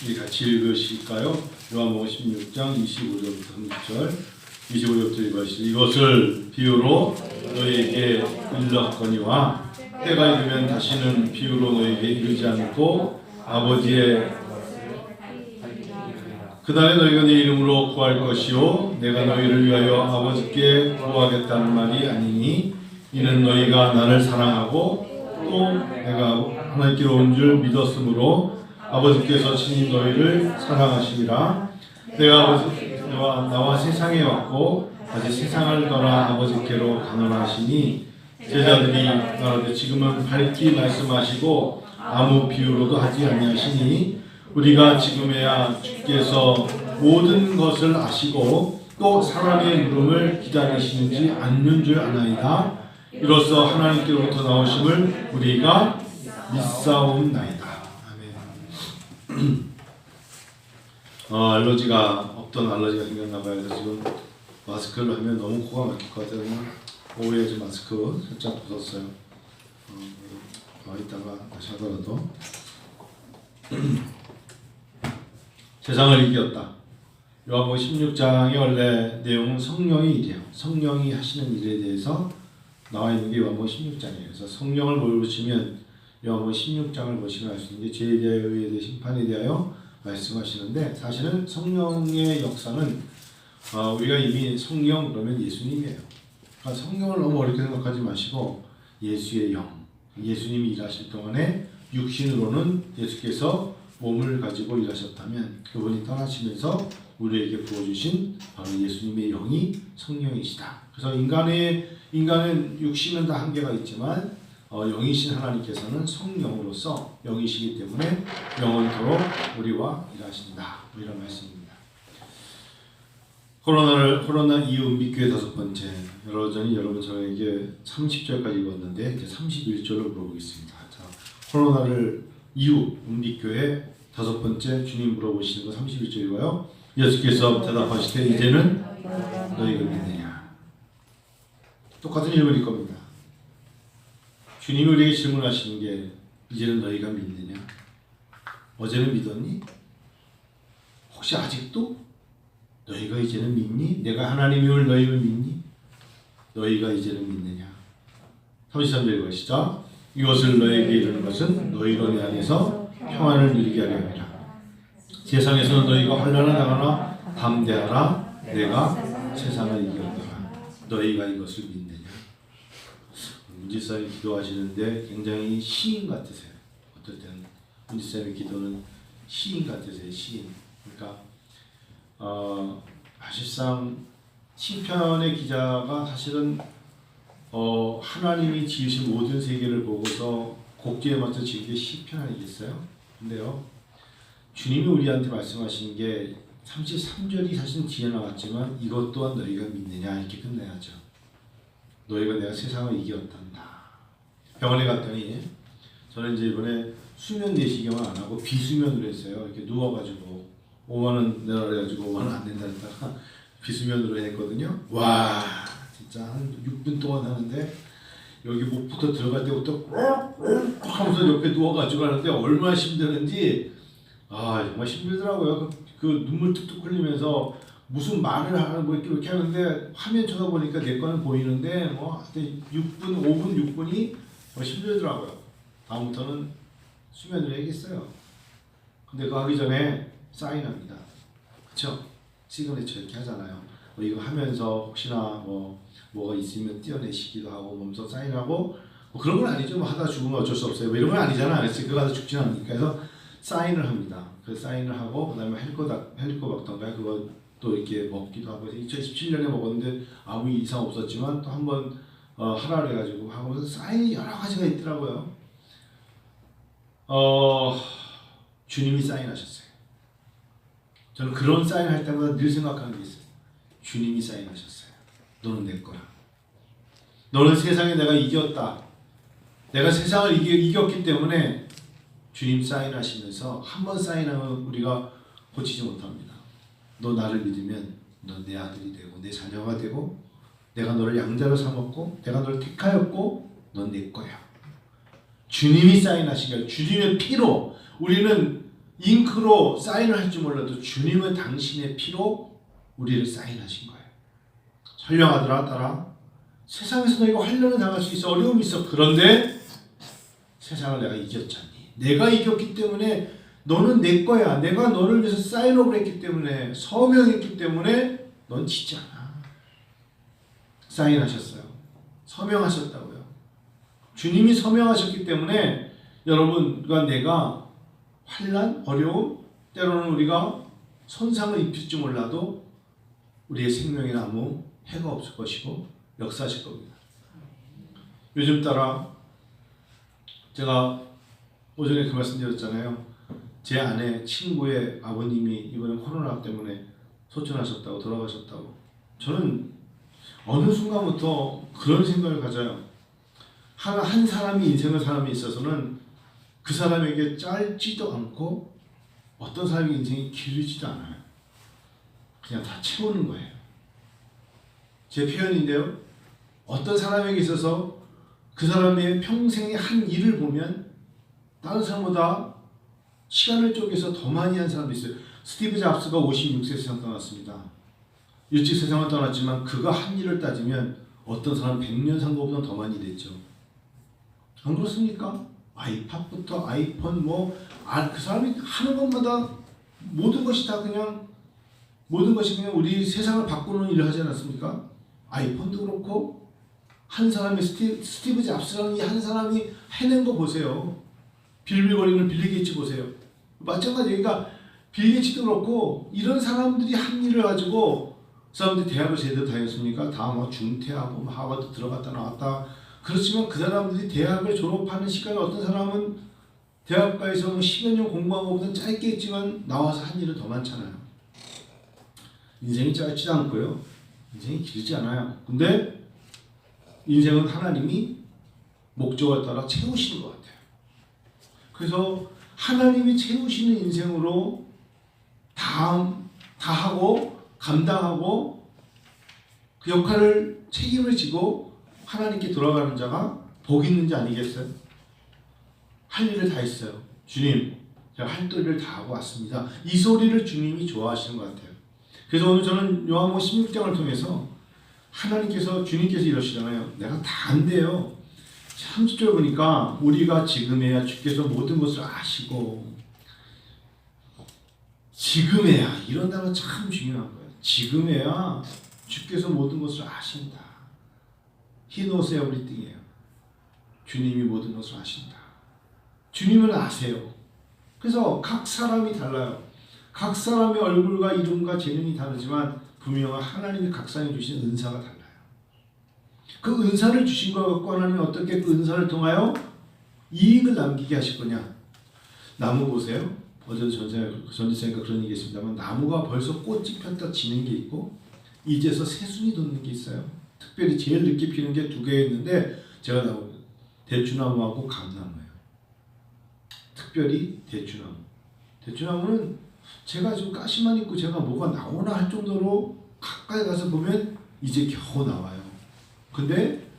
우리 같이 읽으실까요? 요한복음 16장 25절부터 30절 25절부터 읽으시죠. 이것을 비유로 너희에게 일렀거니와 때가 이르면 다시는 비유로 너희에게 이르지 않고 아버지의 그날에 너희가 내 이름으로 구할 것이요 내가 너희를 위하여 아버지께 구하겠다는 말이 아니니 이는 너희가 나를 사랑하고 또 내가 하나님께로 온 줄 믿었으므로 아버지께서 친히 너희를 사랑하시니라. 내가 아버지와 나와 세상에 왔고 아직 세상을 떠나 아버지께로 가노라 하시니 제자들이 말하되 지금은 밝히 말씀하시고 아무 비유로도 하지 아니하시니 우리가 지금에야 주께서 모든 것을 아시고 또 사람의 물음을 기다리시는지 않는 줄 아나이다. 이로써 하나님께로부터 나오심을 우리가 믿사옵나이다. 알러지가 없던 알러지가 생겼나봐요. 그래서 지금 마스크를 하면 너무 코가 막힐 것 같아요. 오후에 좀 마스크 살짝 벗었어요. 이따가 다시 하더라도 세상을 이겼다. 요한복음 16장의 원래 내용은 성령의 일이에요. 성령이 하시는 일에 대해서 나와 있는 게 요한복음 16장이에요. 그래서 성령을 보시면 요한복음 16장을 보시면 알 수 있는 게 죄에 대하여 의에 대해 심판에 대하여 말씀하시는데 사실은 성령의 역사는 우리가 이미 성령 그러면 예수님이에요. 그러니까 성령을 너무 어렵게 생각하지 마시고 예수의 영, 예수님이 일하실 동안에 육신으로는 예수께서 몸을 가지고 일하셨다면 그분이 떠나시면서 우리에게 부어주신 바로 예수님의 영이 성령이시다. 그래서 인간은 육신은 다 한계가 있지만 영이신 하나님께서는 성령으로서 영이시기 때문에 영원토록 우리와 일하신다. 이런 말씀입니다. 코로나 이후 은빛교회 5번째. 여러분 저에게 30절까지 읽었는데 이제 31절로 물어보겠습니다. 자, 코로나를 이후 은빛교회 5번째 주님 물어보시는 거 31절이고요. 예수께서 대답하시되 이제는 너희가 믿느냐. 똑같은 질문일 겁니다. 주님이 우리에게 질문하시는 게 이제는 너희가 믿느냐? 어제는 믿었니? 혹시 아직도 너희가 이제는 믿니? 내가 하나님임을 너희를 믿니? 너희가 이제는 믿느냐? 33절 읽으시죠. 이것을 너희에게 이르는 것은 너희로 내 안에서 평안을 누리게 하려 함이라. 세상에서는 너희가 환난을 당하나 담대하라. 내가 세상을 이겼노라. 너희가 이것을 믿느냐? 문지사님 기도하시는데 굉장히 시인 같으세요. 어떨 때는 문지사님의 기도는 시인 같으세요. 시인. 그러니까 사실상 시편의 기자가 사실은 하나님이 지으신 모든 세계를 보고서 곡지에 맞춰 지은 게 시편 아니겠어요? 근데요, 주님이 우리한테 말씀하신 게 33절이 사실 지어나갔지만 이것 또한 너희가 믿느냐 이렇게 끝내야죠. 너희가 내가 세상을 이겼단다. 병원에 갔더니 저는 이제 이번에 수면 내시경을 안 하고 비수면으로 했어요. 이렇게 누워가지고 5만 원 내라 그래가지고 5만 원 안 낸다 했다가 비수면으로 했거든요. 와 진짜 한 6분 동안 하는데 여기 목부터 들어갈 때부터 하면서 옆에 누워가지고 하는데 얼마나 힘드는지 정말 힘들더라고요. 그 눈물 뚝뚝 흘리면서 무슨 말을 하는 거 이렇게 하는데 화면 쳐다보니까 내 거는 보이는데 6분, 5분, 6분이 힘들더라고요. 다음부터는 수면으로 해야겠어요. 근데 그거 하기 전에 사인합니다. 그쵸? 시그니처 이렇게 하잖아요. 이거 하면서 혹시나 뭐가 있으면 띄어내시기도 하고 몸소 사인하고 그런 건 아니죠. 하다 죽으면 어쩔 수 없어요. 이런 건 아니잖아. 그래서 그거 가서 죽지는 않으니까. 그래서 사인을 합니다. 그 사인을 하고 그 다음에 헬코박터인가요? 그거 또 이렇게 먹기도 하고 2017년에 먹었는데 아무 이상 없었지만 또 한번 하라 그래가지고 하면서 사인이 여러 가지가 있더라고요. 주님이 사인하셨어요. 저는 그런 사인할 때마다 늘 생각하는 게 있어요. 주님이 사인하셨어요. 너는 내 거야. 너는 세상에 내가 이겼다. 내가 세상을 이겼기 때문에 주님 사인하시면서 한 번 사인하면 우리가 고치지 못합니다. 너 나를 믿으면 너 내 아들이 되고 내 자녀가 되고 내가 너를 양자로 삼았고 내가 너를 택하였고 넌 내 거야. 주님이 사인하신 거예요. 주님의 피로 우리는 잉크로 사인을 할 줄 몰라도 주님은 당신의 피로 우리를 사인하신 거예요. 설령 아들아 딸아, 세상에서 너희가 환난을 당할 수 있어, 어려움이 있어. 그런데 세상을 내가 이겼잖니. 내가 이겼기 때문에 너는 내 거야. 내가 너를 위해서 사인업을 했기 때문에, 서명했기 때문에 넌 지지 않아. 사인하셨어요. 서명하셨다고요. 주님이 서명하셨기 때문에 여러분과 내가 환난, 어려움, 때로는 우리가 손상을 입힐지 몰라도 우리의 생명에는 아무 해가 없을 것이고 역사하실 겁니다. 요즘 따라 제가 오전에 그 말씀드렸잖아요. 제 아내 친구의 아버님이 이번에 코로나 때문에 소천하셨다고, 돌아가셨다고. 저는 어느 순간부터 그런 생각을 가져요. 한 사람이 인생을 사람에 있어서는 그 사람에게 짧지도 않고 어떤 사람의 인생이 길지도 않아요. 그냥 다 채우는 거예요. 제 표현인데요. 어떤 사람에게 있어서 그 사람의 평생의 한 일을 보면 다른 사람보다 시간을 쪼개서 더 많이 한 사람도 있어요. 스티브 잡스가 56세 세상 떠났습니다. 일찍 세상을 떠났지만 그가 한 일을 따지면 어떤 사람은 100년 산 것보다 더 많이 됐죠. 안 그렇습니까? 아이팟부터 아이폰 그 사람이 하는 것마다 모든 것이 그냥 우리 세상을 바꾸는 일을 하지 않았습니까? 아이폰도 그렇고 한 사람이 스티브 잡스라는 이 한 사람이 해낸 거 보세요. 빌빌거리는 빌리 게이츠 보세요. 마찬가지예요. 그러니까 빌리 게이츠도 그렇고 이런 사람들이 한 일을 가지고 그 사람들이 대학을 제대로 다녔습니까? 다 중퇴하고 하버드 들어갔다 나왔다. 그렇지만 그 사람들이 대학을 졸업하는 시간에 어떤 사람은 대학가에서 10여 년 공부한 것보다 짧게 했지만 나와서 한 일은 더 많잖아요. 인생이 짧지도 않고요. 인생이 길지 않아요. 근데 인생은 하나님이 목적을 따라 채우시는 것 같아요. 그래서 하나님이 채우시는 인생으로 다 하고 감당하고 그 역할을 책임을 지고 하나님께 돌아가는 자가 복 있는 자 아니겠어요? 할 일을 다 했어요. 주님, 제가 할 도리를 다 하고 왔습니다. 이 소리를 주님이 좋아하시는 것 같아요. 그래서 오늘 저는 요한복음 16장을 통해서 하나님께서, 주님께서 이러시잖아요. 내가 다 안돼요. 30절 보니까 우리가 지금에야 주께서 모든 것을 아시고, 지금에야, 이런 단어 참 중요한 거예요. 지금에야 주께서 모든 것을 아신다. He knows everything이에요. 주님이 모든 것을 아신다. 주님은 아세요. 그래서 각 사람이 달라요. 각 사람의 얼굴과 이름과 재능이 다르지만 분명한 하나님이 각 사람이 주신 은사가 달라요. 그 은사를 주신 것 갖고 하나님이 어떻게 그 은사를 통하여 이익을 남기게 하실 거냐. 나무 보세요. 어제도 전지사니까 그런 얘기 했습니다만 나무가 벌써 꽃이 폈다 지는 게 있고 이제서 새순이 돋는 게 있어요. 특별히 제일 늦게 피는 게 두 개 있는데 제가 나오는 대추나무하고 감나무예요. 특별히 대추나무. 대추나무는 제가 지금 가시만 있고 제가 뭐가 나오나 할 정도로 가까이 가서 보면 이제 겨우 나와요. 근데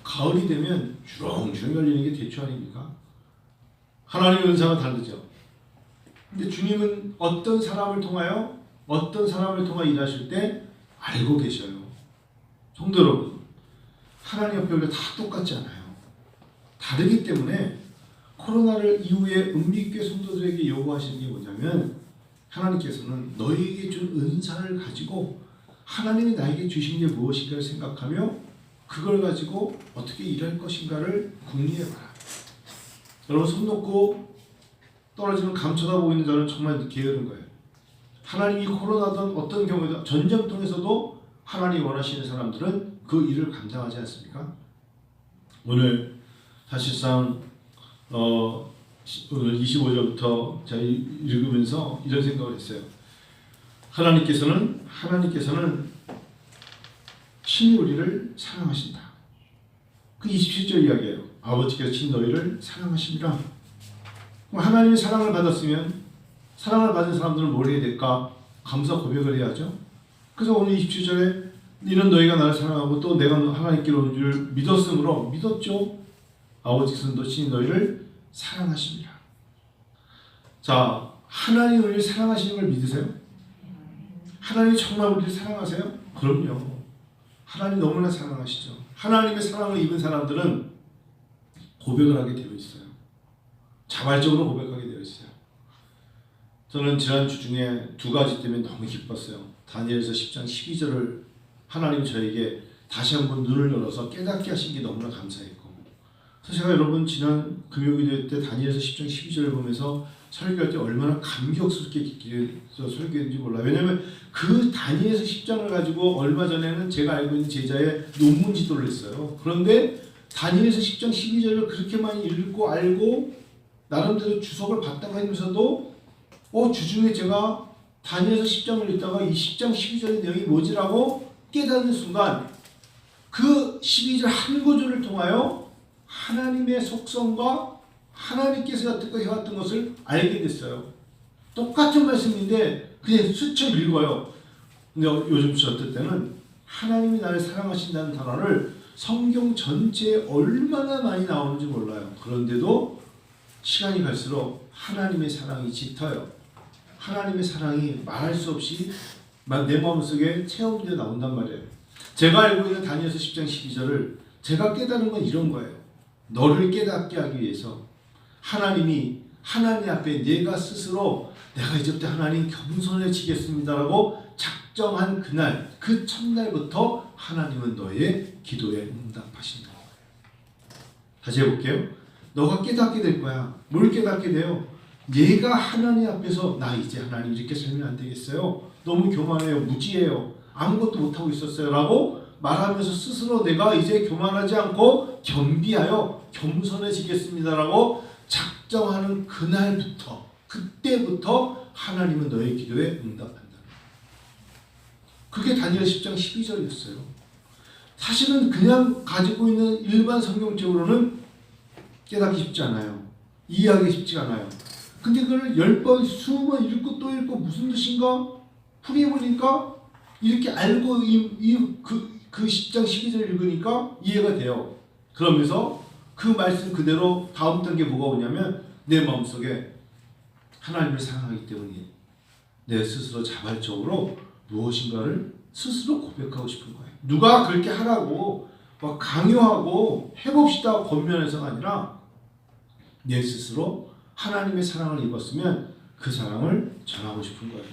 가을이 되면 주렁주렁 열리는 게 대추 아닙니까? 하나님의 은사가 다르죠. 근데 주님은 어떤 사람을 통하여 일하실 때 알고 계셔요. 성도 여러분, 하나님 옆에 우리가 다 똑같지 않아요. 다르기 때문에 코로나를 이후에 은빛교회 성도들에게 요구하시는 게 뭐냐면 하나님께서는 너희에게 준 은사를 가지고 하나님이 나에게 주신 게 무엇인가를 생각하며 그걸 가지고 어떻게 일할 것인가를 궁리해봐라. 여러분, 손 놓고 떨어지는 감 쳐다보고 있는 저는 정말 게으른 거예요. 하나님이 코로나든 어떤 경우에도 전쟁통에서도 하나님이 원하시는 사람들은 그 일을 감당하지 않습니까? 오늘 사실상 오늘 25절부터 제가 읽으면서 이런 생각을 했어요. 하나님께서는 친히 우리를 사랑하신다. 그 27절 이야기예요. 아버지께서 친히 너희를 사랑하십니다. 하나님의 사랑을 받았으면 사랑을 받은 사람들은 뭘 해야 될까? 감사 고백을 해야죠. 그래서 오늘 27절에 이는 너희가 나를 사랑하고 또 내가 하나님께 오는 줄 믿었으므로 믿었죠. 아버지께서는 또 친히 너희를 사랑하십니다. 자, 하나님 우리를 사랑하시는 걸 믿으세요? 하나님이 정말 우리를 사랑하세요? 그럼요. 하나님 너무나 사랑하시죠. 하나님의 사랑을 입은 사람들은 고백을 하게 되어 있어요. 자발적으로 고백하게 되어 있어요. 저는 지난주 중에 두 가지 때문에 너무 기뻤어요. 다니엘서 10장 12절을 하나님 저에게 다시 한번 눈을 열어서 깨닫게 하신 게 너무나 감사했고, 그래서 제가 여러분 지난 금요일 때 다니엘서 10장 12절을 보면서 설교할 때 얼마나 감격스럽게 기도해서 설교했는지 몰라요. 왜냐하면 그 다니엘서 10장을 가지고 얼마 전에는 제가 알고 있는 제자의 논문 지도를 했어요. 그런데 다니엘서 10장 12절을 그렇게 많이 읽고 알고 나름대로 주석을 받다가 하면서도 주중에 제가 다니엘서 10장을 읽다가 이 10장 12절의 내용이 뭐지라고 깨닫는 순간 그 12절 한 구절을 통하여 하나님의 속성과 하나님께서 여태까지 해왔던 것을 알게 됐어요. 똑같은 말씀인데 그냥 스쳐 읽어요. 근데 요즘 저 때는 하나님이 나를 사랑하신다는 단어를 성경 전체에 얼마나 많이 나오는지 몰라요. 그런데도 시간이 갈수록 하나님의 사랑이 짙어요. 하나님의 사랑이 말할 수 없이 내 마음속에 체험되어 나온단 말이에요. 제가 알고 있는 다니엘서 10장 12절을 제가 깨달은 건 이런 거예요. 너를 깨닫게 하기 위해서 하나님이 하나님 앞에 내가 스스로 내가 이제부터 하나님 겸손해지겠습니다라고 작정한 그날, 그 첫날부터 하나님은 너의 기도에 응답하신다. 다시 해볼게요. 너가 깨닫게 될 거야. 뭘 깨닫게 돼요? 얘가 하나님 앞에서 나 이제 하나님 이렇게 살면 안 되겠어요. 너무 교만해요. 무지해요. 아무것도 못하고 있었어요. 라고 말하면서 스스로 내가 이제 교만하지 않고 겸비하여 겸손해지겠습니다라고 작정하는 그날부터, 그때부터 하나님은 너의 기도에 응답한다. 그게 다니엘 10장 12절이었어요. 사실은 그냥 가지고 있는 일반 성경책으로는 깨닫기 쉽지 않아요. 이해하기 쉽지 않아요. 근데 그걸 10번, 20번 읽고 또 읽고 무슨 뜻인가? 풀이해보니까 이렇게 알고 그 10장 12절 읽으니까 이해가 돼요. 그러면서 그 말씀 그대로 다음 단계 뭐가 오냐면 내 마음속에 하나님을 사랑하기 때문에 내 스스로 자발적으로 무엇인가를 스스로 고백하고 싶은 거예요. 누가 그렇게 하라고 막 강요하고 해봅시다 권면해서가 아니라 내 스스로 하나님의 사랑을 입었으면 그 사랑을 전하고 싶은 거예요.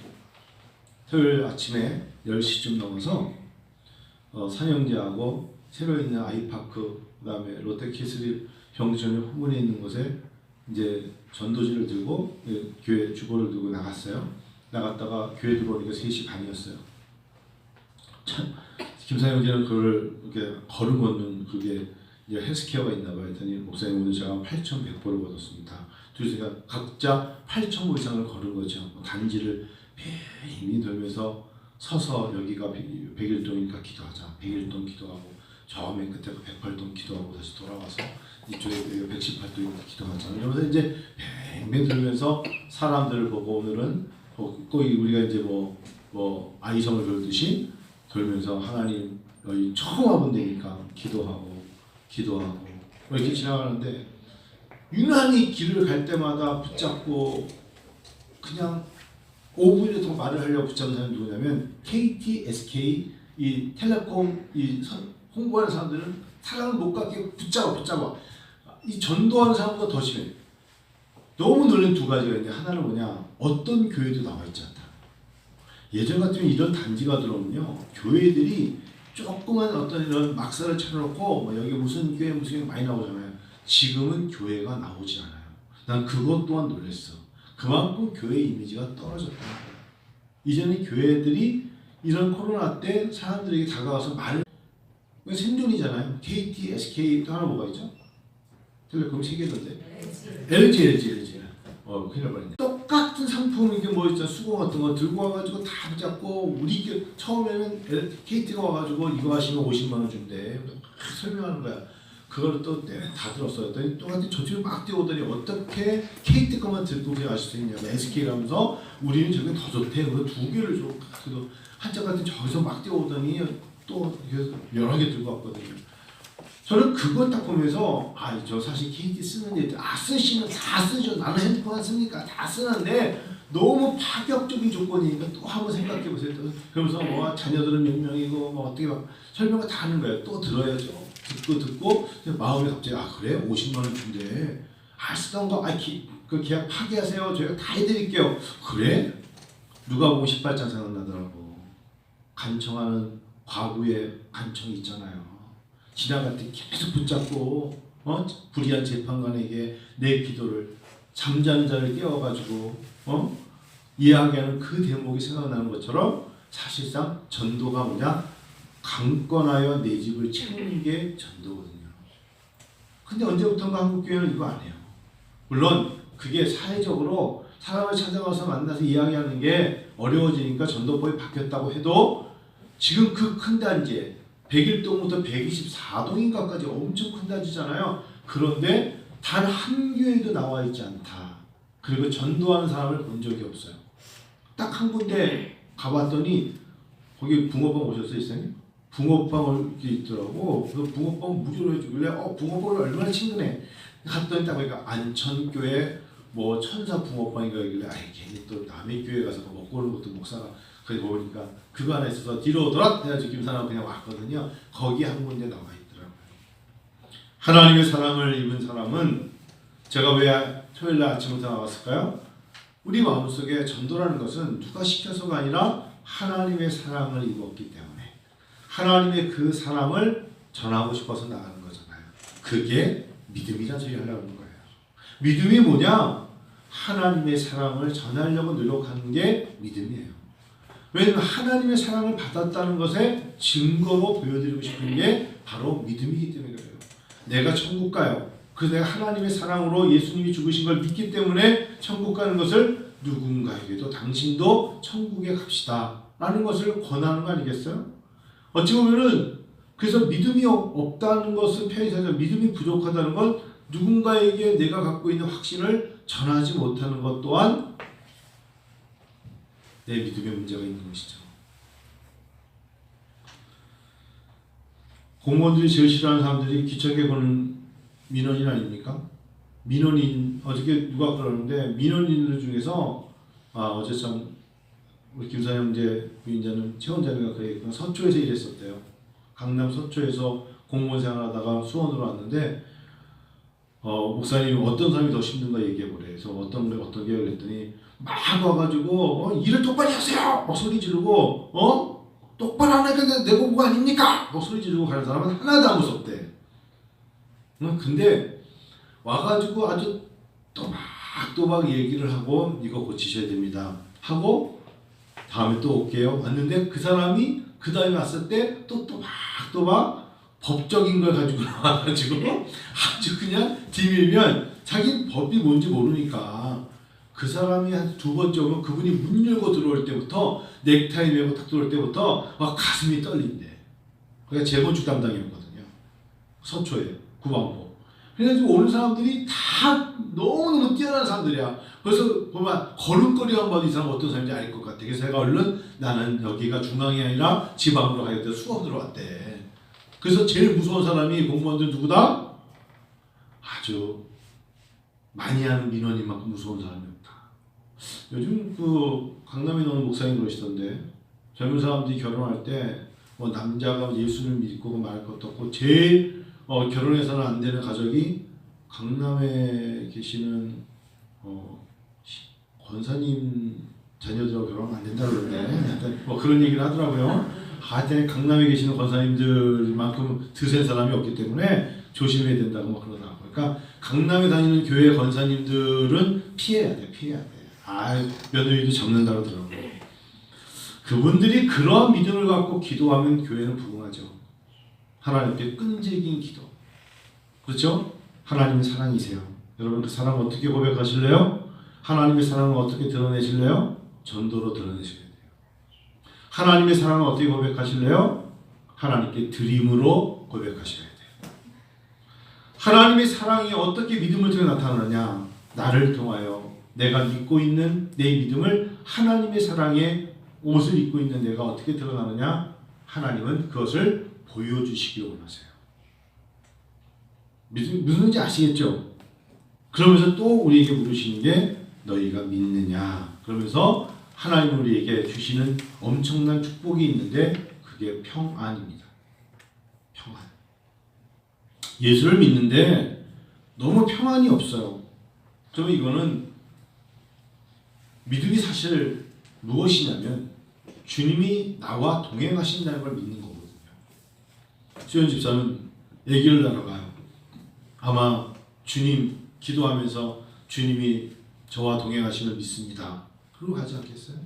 토요일 아침에 10시쯤 넘어서 산영제하고 새로 있는 아이파크 그다음에 롯데캐슬 경기전의 후문에 있는 곳에 이제 전도지를 들고 교회 주보를 들고 나갔어요. 나갔다가 교회 들어오니까 3시 반이었어요. 참 김사영제는 그걸 이렇게 걸음 걷는 그게 이제 헬스케어가 있나 봐요. 했더니 목사님 오늘 제가 8,100보를 걷었습니다. 둘이서 각자 8,000보 이상을 걸은 거죠. 단지를 빙빙 돌면서 서서 여기가 101동이니까 기도하자. 101동 기도하고 저 맨 끝에 108동 기도하고 다시 돌아와서 이쪽에 118동이니까 기도하자. 이러면서 이제 빙빙 돌면서 사람들을 보고 오늘은 꼭 우리가 이제 뭐 아이성을 돌듯이 돌면서 하나님 여기 처음 와본 데니까 기도하고 이렇게 지나가는데 유난히 길을 갈 때마다 붙잡고 그냥 5분이 더 말을 하려고 붙잡은 사람이 누구냐면 KT, SK 이 텔레콤 이 홍보하는 사람들은 사람을 못 갖게 붙잡아 이 전도하는 사람보다 더 심해. 너무 놀란 두 가지가 있는데 하나는 뭐냐, 어떤 교회도 나와 있지 않다. 예전 같으면 이런 단지가 들어오면요 교회들이 조그만 어떤 이런 막사를 차려놓고 뭐 여기 무슨 교회 많이 나오잖아요. 지금은 교회가 나오지 않아요. 난 그것 또한 놀랐어. 그만큼 교회 이미지가 떨어졌다는 거예요. 이제는 교회들이 이런 코로나 때 사람들에게 다가와서 말을 생존이잖아요. KT, SK 또 하나 뭐가 있죠? 텔레콤 3개던데 LG 큰일 날 뻔했네. 똑같은 상품 이게 뭐 있잖아, 수고 같은 거 들고 와가지고 다 붙잡고 우리 처음에는 KT가 와가지고 이거 하시면 50만 원 준대. 설명하는 거야. 그걸 또 다 들었어요. 또 같은 저쪽에 막 뛰어오더니 어떻게 KT 것만 들고 그냥 아실 수 있냐고 SK라면서 우리는 저게 더 좋대. 그래서 2개를 줘. 그래도 한짝 같은 저기서 막 뛰어오더니 또 여러 개 들고 왔거든요. 저는 그걸 딱 보면서 저 사실 KT 쓰는 애들 쓰시면 다 쓰죠. 나는 핸드폰 안 쓰니까 다 쓰는데 너무 파격적인 조건이니까 또 한번 생각해 보세요. 또 그러면서 뭐 자녀들은 몇 명이고 뭐 어떻게 막 설명을 다 하는 거예요. 또 들어야죠. 듣고 마음이 갑자기 그래 50만 원 준대. 쓰던 거 그 계약 파기하세요. 저희가 다 해드릴게요. 그래? 누가복음 18장 생각나더라고. 간청하는 과부의 간청이 있잖아요. 지나갈 때 계속 붙잡고 불의한 재판관에게 내 기도를 잠자는 자를 깨워가지고 이야기하는 그 대목이 생각나는 것처럼 사실상 전도가 뭐냐? 강권하여 내 집을 채우는 게 전도거든요. 근데 언제부턴가 한국교회는 이거 안 해요. 물론 그게 사회적으로 사람을 찾아가서 만나서 이야기하는 게 어려워지니까 전도법이 바뀌었다고 해도 지금 그 큰 단지에 101동부터 124동인가까지 엄청 큰 단지잖아요. 그런데 단 한 교회도 나와 있지 않다. 그리고 전도하는 사람을 본 적이 없어요. 딱 한 군데 가봤더니 거기 붕어빵 오셨어요, 이사님? 붕어빵을 이렇게 있더라고. 그래서 붕어빵 무료로 해주길래 붕어빵이 얼마나 친근해. 갔더니 딱 보니까 안천교회 뭐 천사 붕어빵인가 하길래 괜히 또 남의 교회 가서 먹고 오는 것도 목사가 거기 보니까 그거 하나 있어서 뒤로 돌아 해가지고 김사람 그냥 왔거든요. 거기 한 군데 나와 있더라고요. 하나님의 사랑을 입은 사람은 제가 왜 토요일날 아침부터 나왔을까요? 우리 마음속에 전도라는 것은 누가 시켜서가 아니라 하나님의 사랑을 입었기 때문에 하나님의 그 사랑을 전하고 싶어서 나가는 거잖아요. 그게 믿음이라는 소리 하려고 하는 거예요. 믿음이 뭐냐? 하나님의 사랑을 전하려고 노력하는 게 믿음이에요. 왜냐하면 하나님의 사랑을 받았다는 것에 증거로 보여드리고 싶은 게 바로 믿음이기 때문에 그래요. 내가 천국 가요. 그래서 내가 하나님의 사랑으로 예수님이 죽으신 걸 믿기 때문에 천국 가는 것을 누군가에게도 당신도 천국에 갑시다 라는 것을 권하는 거 아니겠어요? 어찌 보면은 그래서 믿음이 없다는 것은 편의사죠. 믿음이 부족하다는 건 누군가에게 내가 갖고 있는 확신을 전하지 못하는 것 또한 내 믿음에 문제가 있는 것이죠. 공무원들이 제일 싫어하는 사람들이 기척에 거는 민원인 아닙니까? 민원인 어저께 누가 그러는데 민원인들 중에서 어제 참 우리 김사영 형제 부인자는 최원자가 그랬구나. 서초에서 일했었대요. 강남 서초에서 공무원 생활하다가 수원으로 왔는데 목사님 어떤 사람이 더 힘든가 얘기해 보래. 그래서 어떤 게 그랬더니 막 와가지고 일을 똑바로 하세요. 막 소리 지르고 똑바로 하니까 내 공부 아닙니까? 막 소리 지르고 가는 사람은 하나도 안 무섭대. 근데 와가지고 아주 또박 얘기를 하고 이거 고치셔야 됩니다 하고 다음에 또 올게요 왔는데 그 사람이 그 다음에 왔을 때 또 또박 법적인 걸 가지고 나와가지고 아주 그냥 뒤밀면 자기 법이 뭔지 모르니까 그 사람이 한 두 번째 오면 그분이 문 열고 들어올 때부터 넥타이 메고 딱 들어올 때부터 막 가슴이 떨린대. 그게 재건축 담당이었거든요. 서초에 구방보. 그래가지고 오는 사람들이 다 너무너무 뛰어난 사람들이야. 그래서 보면 걸음걸이만 봐도 이 사람 어떤 사람인지 알 것 같아. 그래서 제가 얼른 나는 여기가 중앙이 아니라 지방으로 가야돼. 수원으로 왔대. 그래서 제일 무서운 사람이 공무원들 누구다? 아주 많이 하는 민원인만큼 무서운 사람이 없다. 요즘 그 강남에 나오는 목사님 그러시던데 젊은 사람들이 결혼할 때 뭐 남자가 예수를 믿고 말할 것도 없고 제일 결혼해서는 안 되는 가족이 강남에 계시는 권사님 자녀들하고 결혼하면 안 된다고 그러는데 뭐 그런 얘기를 하더라고요. 하여튼 강남에 계시는 권사님들만큼 드센 사람이 없기 때문에 조심해야 된다고 막 그러더라고요. 그러니까 강남에 다니는 교회 권사님들은 피해야 돼. 며느리도 잡는다고 그러더라고요. 그분들이 그런 믿음을 갖고 기도하면 교회는 부흥하죠. 하나님께 끈질긴 기도. 그렇죠? 하나님의 사랑이세요. 여러분 그 사랑 어떻게 고백하실래요? 하나님의 사랑을 어떻게 드러내실래요? 전도로 드러내셔야 돼요. 하나님의 사랑을 어떻게 고백하실래요? 하나님께 드림으로 고백하셔야 돼요. 하나님의 사랑이 어떻게 믿음을 통해 나타나느냐? 나를 통하여 내가 믿고 있는 내 믿음을 하나님의 사랑에 옷을 입고 있는 내가 어떻게 드러나느냐? 하나님은 그것을 보여주시기 원하세요. 무슨 말인지 아시겠죠? 그러면서 또 우리에게 물으시는 게 너희가 믿느냐? 그러면서 하나님 우리에게 주시는 엄청난 축복이 있는데 그게 평안입니다. 평안. 예수를 믿는데 너무 평안이 없어요. 그러면 이거는 믿음이 사실 무엇이냐면 주님이 나와 동행하신다는 걸 믿는 거거든요. 수현 집사는 아기를 낳으러 가요. 아마 주님 기도하면서 주님이 저와 동행하심을 믿습니다. 그러고 가지 않겠어요?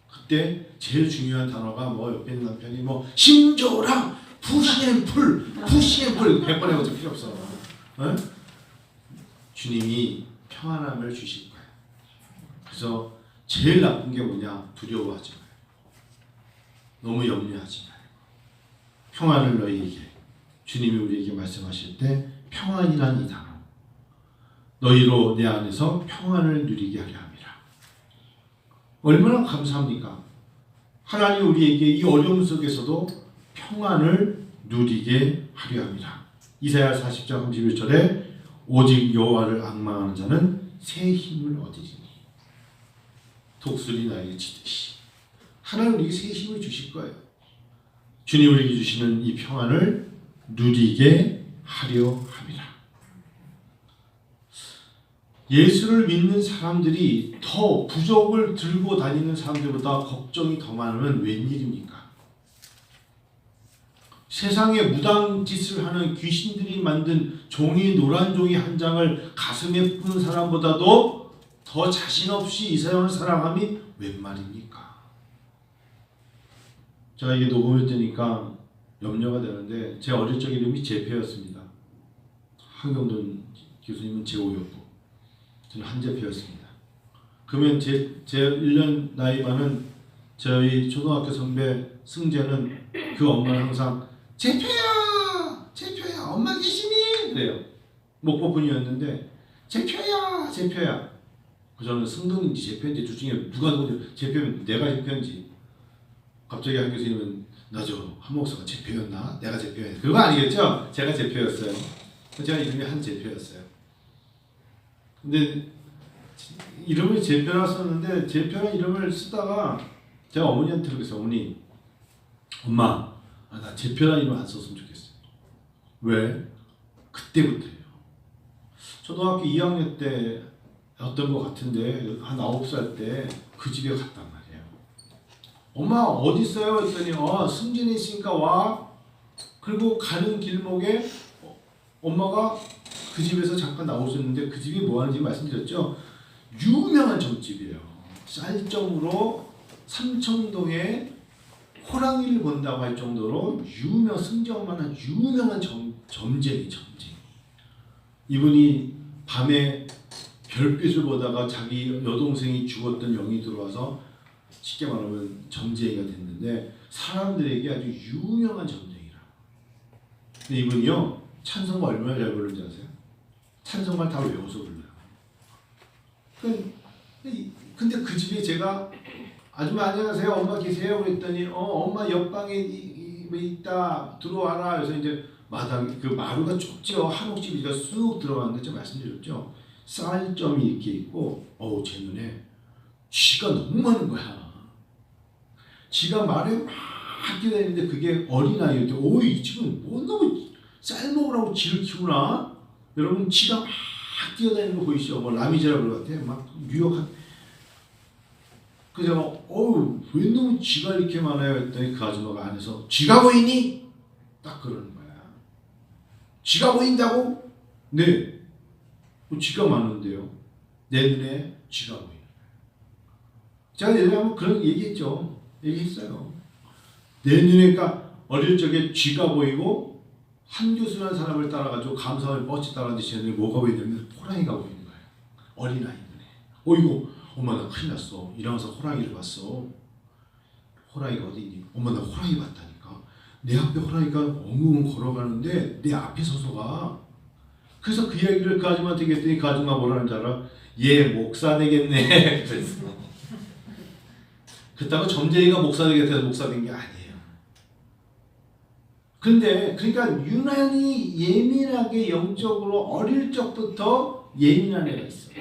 그때 제일 중요한 단어가 뭐 옆에 있는 남편이 뭐 심조랑 푸시앤풀 100번 해보자 필요 없어. 어? 주님이 평안함을 주실 거예요. 그래서 제일 나쁜 게 뭐냐? 두려워하지 마요. 너무 염려하지 마요. 평안을 너희에게 주님이 우리에게 말씀하실 때 평안이란 이 단어 너희로 내 안에서 평안을 누리게 하려 함이라. 얼마나 감사합니까? 하나님 우리에게 이 어려움 속에서도 평안을 누리게 하려 함이라. 이사야 40장 31절에 오직 여호와를 앙망하는 자는 새 힘을 얻으리니 독수리 나에게 치듯이. 하나님 우리에게 새 힘을 주실 거예요. 주님 우리에게 주시는 이 평안을 누리게 하려 함이라. 예수를 믿는 사람들이 더 부족을 들고 다니는 사람들보다 걱정이 더 많으면 웬일입니까? 세상에 무당 짓을 하는 귀신들이 만든 종이 노란 종이 한 장을 가슴에 푸는 사람보다도 더 자신 없이 이 세상을 살아감이 웬 말입니까? 제가 이게 녹음을 뜨니까 염려가 되는데 제 어릴 적 이름이 제페였습니다. 한경돈 교수님은 제오였고 저는 한제표였습니다. 그러면 제 1년 나이 많은 저희 초등학교 선배 승재는 그 엄마는 항상 제표야! 제표야! 엄마 계시니? 그래요. 목포분이었는데 제표야! 제표야! 저는 승동인지 제표인지 둘 중에 누가 누구지? 제표면 내가 제표인지. 갑자기 한 교수님은 나죠. 한 목사가 제표였나? 내가 제표였나? 그거 아니겠죠? 제가 제표였어요. 제가 이름이 한제표였어요. 근데 이름을 제표라 썼는데 제표라는 이름을 쓰다가 제가 어머니한테 그랬어요. 어머니, 엄마, 나 제표라는 이름 안 썼으면 좋겠어요. 왜? 그때부터예요. 초등학교 2학년 때였던 것 같은데 한 9살 때 그 집에 갔단 말이에요. 엄마 어디 있어요? 했더니 승진이 있으니까 와. 그리고 가는 길목에 엄마가 그 집에서 잠깐 나오셨는데 그 집이 뭐 하는지 말씀드렸죠. 유명한 점집이에요. 쌀점으로 삼청동에 호랑이를 본다고 할 정도로 승정만한 유명한 점쟁이. 이분이 밤에 별빛을 보다가 자기 여동생이 죽었던 영이 들어와서 쉽게 말하면 점쟁이가 됐는데 사람들에게 아주 유명한 점쟁이라. 근데 이분이요 찬송가 얼마나 잘 부르는지 아세요? 찬송가 다 외워서 불러요. 근데 그 집에 제가 아줌마 안녕하세요 엄마 계세요 그랬더니 엄마 옆방에 있다 들어와라. 그래서 이제 마당 그 마루가 좁죠. 한옥집이가 쑥 들어갔는데 제가 말씀드렸죠. 쌀점이 이렇게 있고 제 눈에 쥐가 너무 많은 거야. 쥐가 말에 막 뛰어다니는데 그게 어린아이였대. 이 지금 뭐 너무 쌀 먹으라고 쥐를 키우나? 여러분 쥐가 막 뛰어다니는 거 보이시죠? 뭐 라미제라블 같아. 막 뉴욕한. 그래서 왜 너무 쥐가 이렇게 많아요? 했더니 그 아줌마가 안에서 쥐가 보이니? 딱 그러는 거야. 쥐가 보인다고? 네. 쥐가 많은데요. 내 눈에 쥐가 보이는 거야. 제가 예전에 한번 그런 얘기했죠. 얘기했어요. 내 눈에 그러니까 어릴 적에 쥐가 보이고 한교수라는 사람을 따라가지고 감사원을 뻗치 따라가는데 제 눈에 뭐가 보이냐면 호랑이가 보이는 거예요. 어린아이 눈에. 이거 엄마 나 큰일 났어. 일어나서 호랑이를 봤어. 호랑이가 어디 있니? 엄마 나 호랑이 봤다니까. 내 앞에 호랑이가 엉엉 걸어가는데 내 앞에 서서 가. 그래서 그 이야기를 그 아줌마한테 얘기했더니 그 아줌마 뭐라는 줄 알아? 얘 목사 되겠네. 그랬어. 그렇다고 점쟁이가 목사 되겠다고 목사 된 게 아니에요. 근데 그러니까 유난히 예민하게 영적으로 어릴 적부터 예민한 애가 있어요.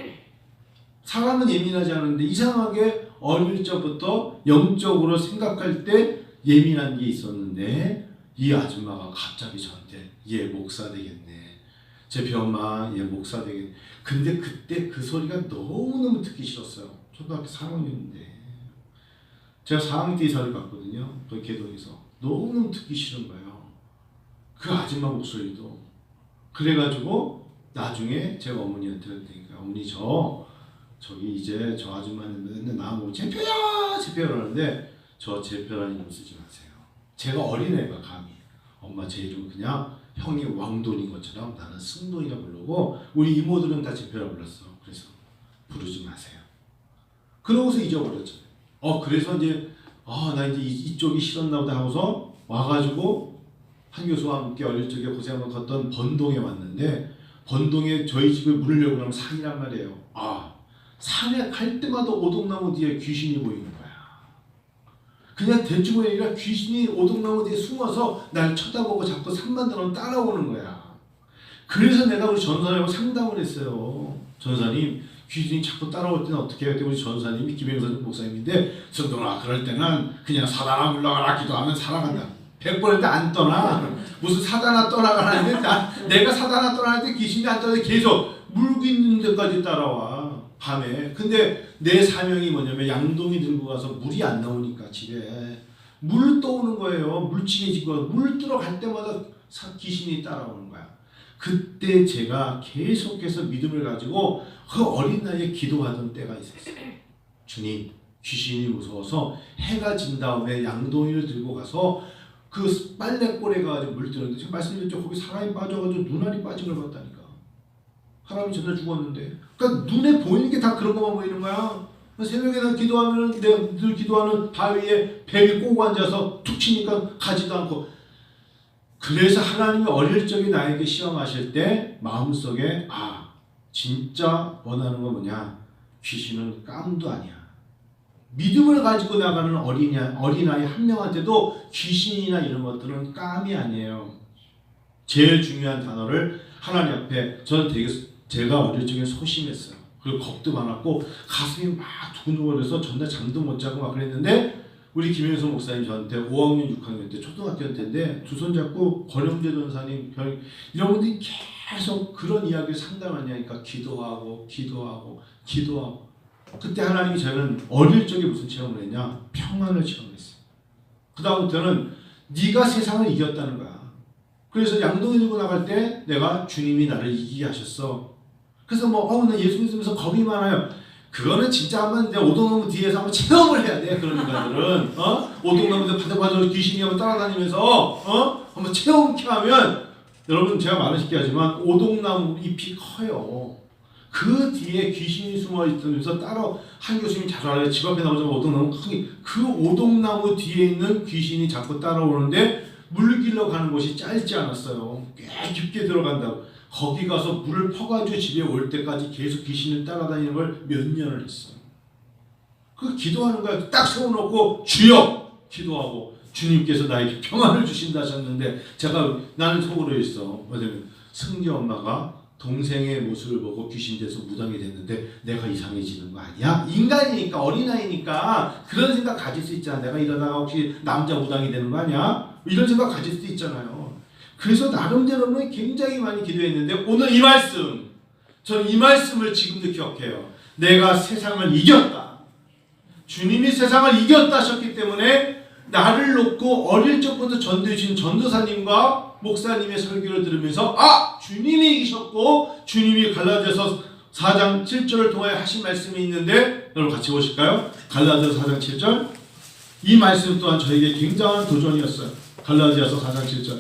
사람은 예민하지 않은데 이상하게 어릴 적부터 영적으로 생각할 때 예민한 게 있었는데 이 아줌마가 갑자기 저한테 얘 목사 되겠네. 제 변마 얘 목사 되겠네. 근데 그때 그 소리가 너무너무 듣기 싫었어요. 초등학교 4학년인데 제가 4학년 때 이사를 갔거든요. 그 개동에서. 너무너무 듣기 싫은 거예요. 그 아줌마 목소리도. 그래가지고 나중에 제가 어머니한테 그랬더니까 어머니 저기 이제 저 아줌마는 맨날 나보고 제표야 그러는데 저 제표라는 이름 쓰지 마세요. 제가 어린애가 감히 엄마 제 이름 그냥 형이 왕돈인 것처럼 나는 승돈이라 부르고 우리 이모들은 다 제표라 불렀어. 그래서 부르지 마세요. 그러고서 잊어버렸잖아요. 그래서 이제 나 이제 이쪽이 싫었나 보다 하고서 와가지고 한 교수와 함께 어릴 적에 고생을 걷던 번동에 왔는데 번동에 저희 집을 물으려고 그러면 산이란 말이에요. 산에 갈 때마다 오동나무 뒤에 귀신이 보이는 거야. 그냥 대충이 아니라 귀신이 오동나무 뒤에 숨어서 날 쳐다보고 자꾸 산만들어 따라오는 거야. 그래서 내가 우리 전사님하고 상담을 했어요. 전사님 귀신이 자꾸 따라올 때는 어떻게 해요? 그때 우리 전사님이 김영선 목사님인데 전동아 그럴 때는 그냥 사단아 물러가라 기도하면 살아간다. 100번 할때 안 떠나. 무슨 사단아 떠나가라는데 내가 사단아 떠나는데 귀신이 안 떠나 계속 물고 있는 데까지 따라와. 밤에. 근데 내 사명이 뭐냐면 양동이 들고 가서 물이 안 나오니까 집에 물 떠오는 거예요. 물증해지고 물 들어갈 때마다 귀신이 따라오는 거야. 그때 제가 계속해서 믿음을 가지고 그 어린 나이에 기도하던 때가 있었어요. 주님 귀신이 무서워서 해가 진 다음에 양동이를 들고 가서 그 빨래골에 가가지고 물 뜨는데 제가 말씀드렸죠. 거기 사람이 빠져가지고 눈알이 빠진 걸 봤다니까. 사람이 전날 죽었는데. 그러니까 눈에 보이는 게 다 그런 것만 보이는 거야. 새벽에 기도하면 내가 늘 기도하는 바위에 뱀이 꼬고 앉아서 툭 치니까 가지도 않고. 그래서 하나님이 어릴 적에 나에게 시험하실 때 마음속에 진짜 원하는 건 뭐냐? 귀신은 깜도 아니야. 믿음을 가지고 나가는 어린아이 한 명한테도 귀신이나 이런 것들은 깜이 아니에요. 제일 중요한 단어를 하나님 앞에 저는 제가 어릴 적에 소심했어요. 그리고 겁도 많았고 가슴이 막 두근두근해서 전날 잠도 못 자고 막 그랬는데 우리 김영선 목사님 저한테 5학년 6학년 때 초등학교 때인데 두 손 잡고 권영재 전사님 이런 분들이 계속 그런 이야기를 상담하냐니까 기도하고 그때 하나님이 저는 어릴 적에 무슨 체험을 했냐? 평안을 체험했어요. 그 다음부터는 네가 세상을 이겼다는 거야. 그래서 양동이 들고 나갈 때 내가 주님이 나를 이기게 하셨어. 그래서 나 예수 믿으면서 겁이 많아요. 그거는 진짜 한번 내 오동나무 뒤에서 한번 체험을 해야 돼. 그런 인간들은 오동나무 바닥바닥 귀신이 한번 따라다니면서 한번 체험케 하면 여러분 제가 말은 쉽게 하지만 오동나무 잎이 커요. 그 뒤에 귀신이 숨어 있으면서 따로 한 교수님이 자주 알아요. 집 앞에 나오자마자 오동나무 크게 그 오동나무 뒤에 있는 귀신이 자꾸 따라오는데 물길로 가는 곳이 짧지 않았어요. 꽤 깊게 들어간다고. 거기 가서 물을 퍼가지고 집에 올 때까지 계속 귀신을 따라다니는 걸 몇 년을 했어요. 그 기도하는 거야. 딱 세워놓고 주여 기도하고 주님께서 나에게 평안을 주신다 하셨는데 나는 속으로 있어. 왜냐면 승리 엄마가 동생의 모습을 보고 귀신 돼서 무당이 됐는데 내가 이상해지는 거 아니야? 인간이니까 어린아이니까 그런 생각 가질 수 있잖아. 내가 이러다가 혹시 남자 무당이 되는 거 아니야? 이런 생각 가질 수 있잖아요. 그래서 나름대로는 굉장히 많이 기도했는데 오늘 이 말씀 저는 이 말씀을 지금도 기억해요. 내가 세상을 이겼다. 주님이 세상을 이겼다 하셨기 때문에 나를 놓고 어릴 적부터 전도해 주신 전도사님과 목사님의 설교를 들으면서 주님이 이기셨고 주님이 갈라디아서 4장 7절을 통하여 하신 말씀이 있는데 여러분 같이 보실까요? 갈라디아서 4장 7절 이 말씀 또한 저에게 굉장한 도전이었어요. 갈라디아서 4장 7절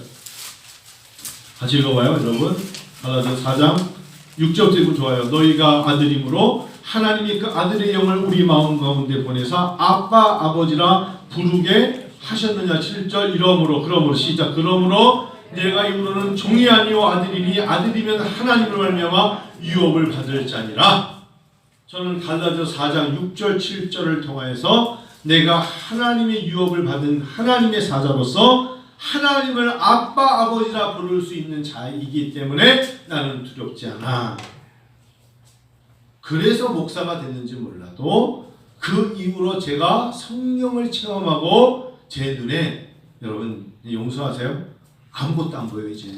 같이 읽어봐요 여러분. 갈라디아서 4장 6절부터 좋아요. 너희가 아들이므로 하나님이 그 아들의 영을 우리 마음 가운데 보내사 아빠 아버지라 부르게 하셨느냐. 7절 그러므로 시작. 그러므로 내가 이후로는 종이 아니요 아들이니 아들이면 하나님을 말미암아 유업을 받을 자니라. 저는 갈라디아서 4장 6절 7절을 통하여서 내가 하나님의 유업을 받은 하나님의 사자로서 하나님을 아빠 아버지라 부를 수 있는 자이기 때문에 나는 두렵지 않아. 그래서 목사가 됐는지 몰라도 그 이후로 제가 성령을 체험하고 제 눈에 여러분 용서하세요? 아무것도 안 보여요. 이제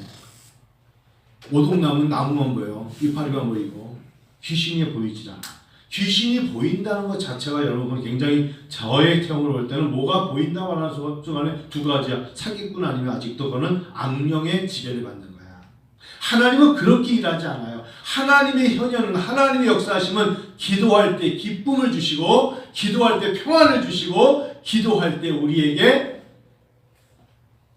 오동나무는 나무만 보여요. 이파리만 보이고 귀신이 보이질 않아. 귀신이 보인다는 것 자체가 여러분 굉장히 저의 체험으로 볼 때는 뭐가 보인다 말하는 순간에 두 가지야. 사기꾼 아니면 아직도 그거는 악령의 지배를 받는 거야. 하나님은 그렇게 일하지 않아요. 하나님의 현현은 하나님의 역사하심은 기도할 때 기쁨을 주시고 기도할 때 평안을 주시고 기도할 때 우리에게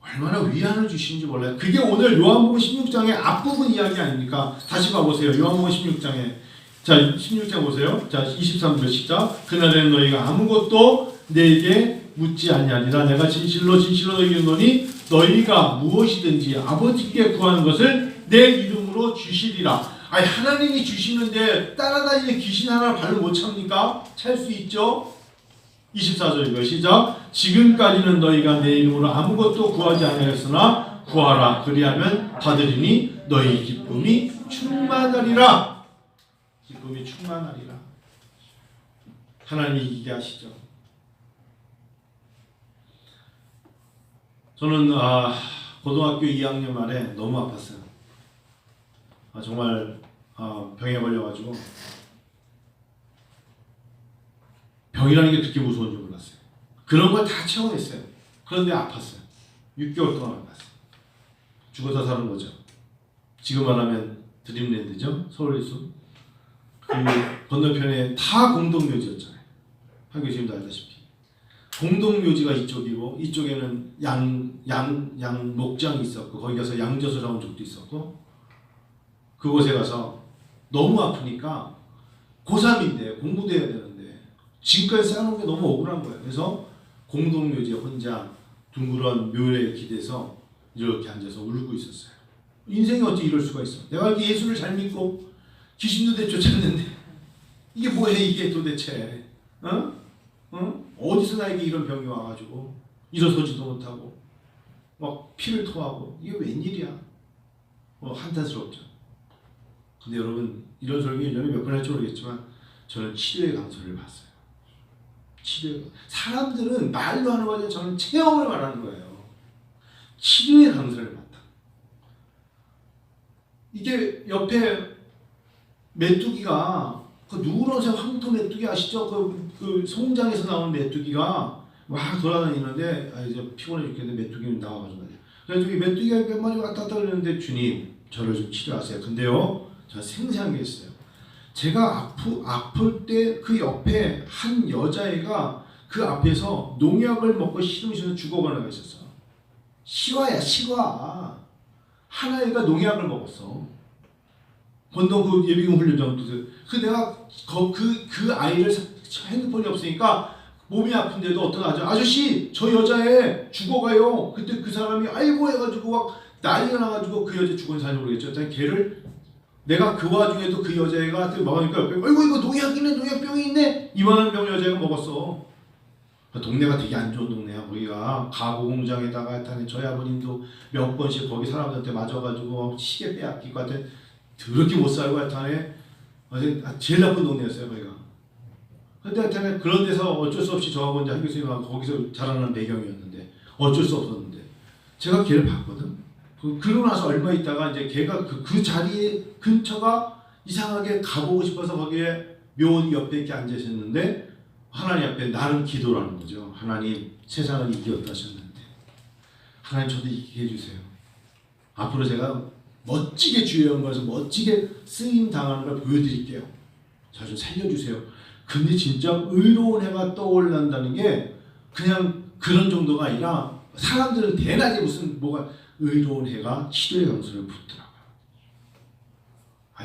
얼마나 위안을 주시는지 몰라요. 그게 오늘 요한복음 16장의 앞부분 이야기 아닙니까? 다시 봐보세요. 요한복음 16장에 자 16장 보세요. 자 23절 시작. 그날에는 너희가 아무것도 내게 묻지 아니하리라. 내가 진실로 진실로 너희에게 이르노니 너희가 무엇이든지 아버지께 구하는 것을 내 이름으로 주시리라. 아니 하나님이 주시는데 따라다니는 귀신 하나 발로 못 찹니까? 찰 수 있죠? 24절이고요. 시작. 지금까지는 너희가 내 이름으로 아무것도 구하지 아니하였으나 구하라. 그리하면 받으리니 너희 기쁨이 충만하리라. 기쁨이 충만하리라. 하나님이 이기게 하시죠. 저는 고등학교 2학년 말에 너무 아팠어요. 정말 병에 걸려가지고 병이라는 게 그렇게 무서운 줄 몰랐어요. 그런 걸 다 체험했어요. 그런데 아팠어요. 6개월 동안 아팠어요. 죽어서 사는 거죠. 지금 말하면 드림랜드죠. 서울예수. 그 건너편에 다 공동묘지였잖아요. 한 교수님도 알다시피. 공동묘지가 이쪽이고 이쪽에는 양 목장이 있었고 거기 가서 양젖을 잡은 적도 있었고 그곳에 가서 너무 아프니까 고3인데 공부도 해야 되는데 지금까지 쌓아놓은 게 너무 억울한 거예요. 그래서 공동묘지에 혼자 둥그런 묘에 기대서 이렇게 앉아서 울고 있었어요. 인생이 어찌 이럴 수가 있어. 내가 이렇게 예수를 잘 믿고 귀신도 내쫓았는데 이게 뭐야 이게 도대체 어디서 나에게 이런 병이 와가지고 일어서지도 못하고 막 피를 토하고 이게 웬일이야. 한탄스럽죠. 근데 여러분 이런 설교 1년에 몇 번 할지 모르겠지만 저는 치료의 강서를 봤어요. 사람들은 말로 하는 거지 저는 체험을 말하는 거예요. 치료의 강서를 봤다. 이게 옆에 메뚜기가 그 누런색 황토 메뚜기 아시죠? 그 송장에서 나오는 메뚜기가 막 돌아다니는데 이제 피곤해 죽겠는데 메뚜기는 나와가지고 그래서 메뚜기가 몇 마리 왔다 갔다 그러는데 주님 저를 좀 치료하세요. 근데요 제가 생생한 게 있어요. 제가 아플 때 그 옆에 한 여자애가 그 앞에서 농약을 먹고 시름시름 죽어가는 애가 있었어. 시화야 시화. 하나애가 농약을 먹었어. 건동 그 예비군 훈련장도 그 내가 그 아이를 핸드폰이 없으니까 몸이 아픈데도 어떤 아저씨 저 여자애 죽어가요. 그때 그 사람이 아이고 해가지고 막 난리가 나가지고 그 여자 죽은 사람이 모르겠죠. 일단 걔를 내가 그 와중에도 그 여자애가 먹으니까 아이고 이거 농약이네 농약병이 있네 이만한 병 여자애가 먹었어. 동네가 되게 안 좋은 동네야. 거기가 가구 공장에다가 하여튼 저희 아버님도 몇 번씩 거기 사람들한테 맞아가지고 시계 빼앗기고 하여튼 더럽게 못 살고 하여튼 제일 나쁜 동네였어요 거기가. 근데 하여튼 그런 데서 어쩔 수 없이 저하고 이제 한 교수님하고 거기서 자라는 배경이었는데 어쩔 수 없었는데 제가 걔를 봤거든. 그러고 나서 얼마 있다가 이제 걔가 그 자리에 근처가 이상하게 가보고 싶어서 거기에 묘 옆에 이렇게 앉아 있었는데 하나님 앞에 나를 기도를 하는 거죠. 하나님 세상을 이기었다 하셨는데 하나님 저도 이기게 해주세요. 앞으로 제가 멋지게 주의 영광에서 멋지게 쓰임 당하는 걸 보여드릴게요. 저 좀 살려주세요. 근데 진짜 의로운 해가 떠올란다는 게 그냥 그런 정도가 아니라 사람들은 대낮에 무슨 뭐가 의로운 해가 치료의 강수를 붓더라고요.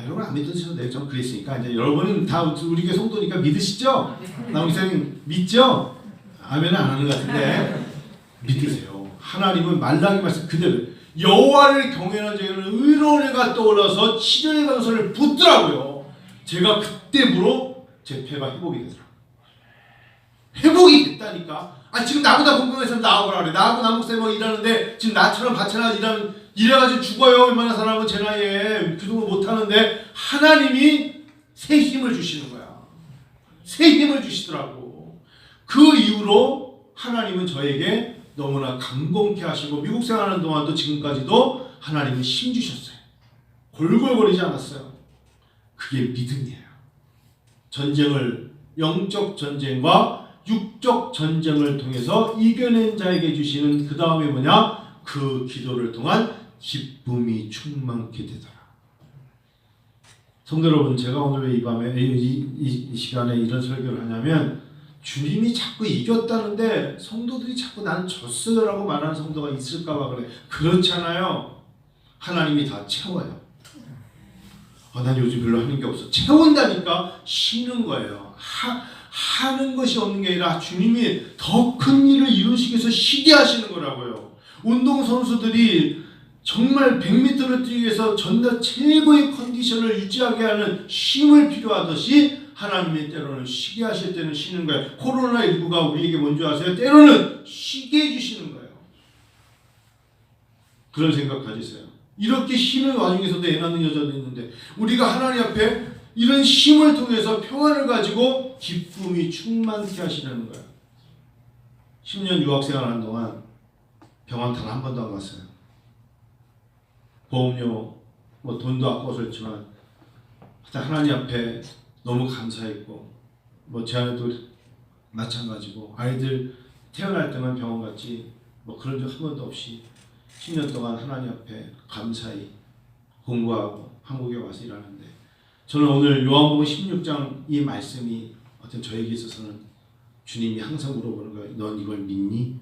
여러분 안 믿으셔도 돼요. 전 그랬으니까 이제 여러분은 다 우리 교회 성도니까 믿으시죠? 남은 기사님 믿죠? 아멘은 안 하는 것 같은데 믿으세요. 하나님은 말라기 말씀 그대로 여호와를 경외하는 자에게는 의로운 해가 떠올라서 치료의 강수를 붓더라고요. 제가 그때부로 제 폐가 회복이 되더라고요. 회복이 됐다니까. 지금 나보다 건강해서 나오라 그래. 나하고 남북사모 일하는데 지금 나처럼 바쳐나 이래가지고 죽어요. 얼마나 사람은 제 나이에 그 정도 못하는데 하나님이 새 힘을 주시는 거야. 새 힘을 주시더라고. 그 이후로 하나님은 저에게 너무나 강건케 하시고 미국 생활하는 동안도 지금까지도 하나님은 힘 주셨어요. 골골거리지 않았어요. 그게 믿음이에요. 전쟁을 영적 전쟁과 육적 전쟁을 통해서 이겨낸 자에게 주시는 그 다음에 뭐냐? 그 기도를 통한 기쁨이 충만케 되더라. 성도 여러분, 제가 오늘 왜 이 밤에 이 시간에 이런 설교를 하냐면 주님이 자꾸 이겼다는데 성도들이 자꾸 나는 졌어요라고 말하는 성도가 있을까 봐 그래. 그렇잖아요. 하나님이 다 채워요. 난 요즘 별로 하는 게 없어. 채운다니까. 쉬는 거예요. 하는 것이 없는 게 아니라 주님이 더 큰 일을 이루시기 위해서 쉬게 하시는 거라고요. 운동선수들이 정말 100m를 뛰기 위해서 전날 최고의 컨디션을 유지하게 하는 쉼을 필요하듯이 하나님이 때로는 쉬게 하실 때는 쉬는 거예요. 코로나19가 우리에게 뭔지 아세요? 때로는 쉬게 해주시는 거예요. 그런 생각 가지세요. 이렇게 쉬는 와중에서도 애 낳는 여자도 있는데 우리가 하나님 앞에 이런 쉼을 통해서 평안을 가지고 기쁨이 충만케 하시려는 거예요. 10년 유학생활 하는 동안 병원 단 한 번도 안 갔어요. 보험료 돈도 아까워 썼지만 하나님 앞에 너무 감사했고 제 아내도 마찬가지고 아이들 태어날 때만 병원 갔지 그런 적 한 번도 없이 10년 동안 하나님 앞에 감사히 공부하고 한국에 와서 일하는데 저는 오늘 요한복음 16장 이 말씀이 어떤 저에게 있어서는 주님이 항상 물어보는 거예요. 넌 이걸 믿니?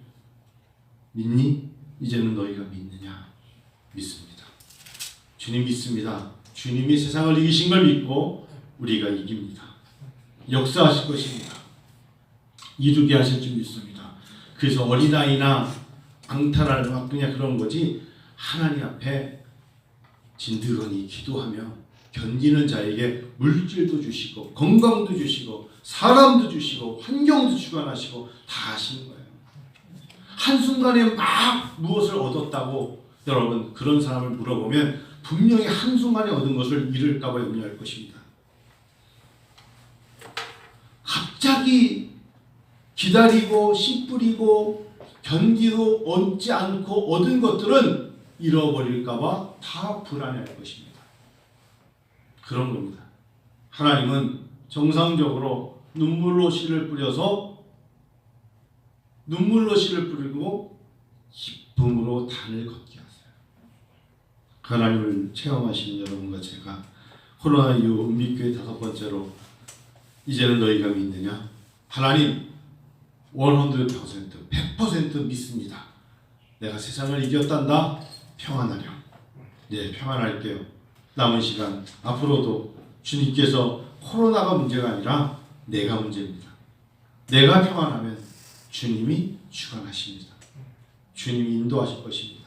믿니? 이제는 너희가 믿느냐? 믿습니다. 주님 믿습니다. 주님이 세상을 이기신 걸 믿고 우리가 이깁니다. 역사하실 것입니다. 이루게 하실 줄 믿습니다. 그래서 어린아이나 방탈할 막 그냥 그런 거지 하나님 앞에 진드건히 기도하며 견디는 자에게 물질도 주시고 건강도 주시고 사람도 주시고 환경도 주관하시고 다 하시는 거예요. 한순간에 막 무엇을 얻었다고 여러분 그런 사람을 물어보면 분명히 한순간에 얻은 것을 잃을까 봐 염려할 것입니다. 갑자기 기다리고 씨 뿌리고 견디도 얻지 않고 얻은 것들은 잃어버릴까 봐 다 불안해할 것입니다. 그런 겁니다. 하나님은 정상적으로 눈물로 씨를 뿌려서 눈물로 씨를 뿌리고 기쁨으로 단을 걷게 하세요. 하나님을 체험하시는 여러분과 제가 코로나 이후 은빛교회 5번째로 이제는 너희가 믿느냐? 하나님 100% 믿습니다. 내가 세상을 이겼단다. 평안하렴. 네, 평안할게요. 남은 시간 앞으로도 주님께서 코로나가 문제가 아니라 내가 문제입니다. 내가 평안하면 주님이 주관하십니다. 주님이 인도하실 것입니다.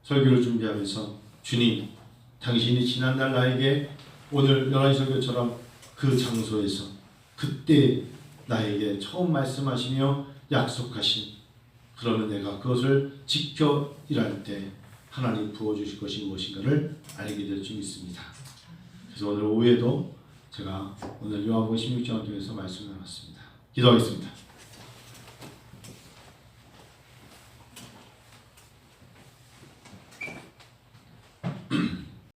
설교를 준비하면서 주님, 당신이 지난날 나에게 오늘 11시 설교처럼 그 장소에서 그때 나에게 처음 말씀하시며 약속하신 그러면 내가 그것을 지켜 일할 때 하나님 부어주실 것이 무엇인가를 알게 될 줄 믿습니다. 그래서 오늘 오후에도 제가 오늘 요한복음 16장을 통해서 말씀을 나눴습니다. 기도하겠습니다.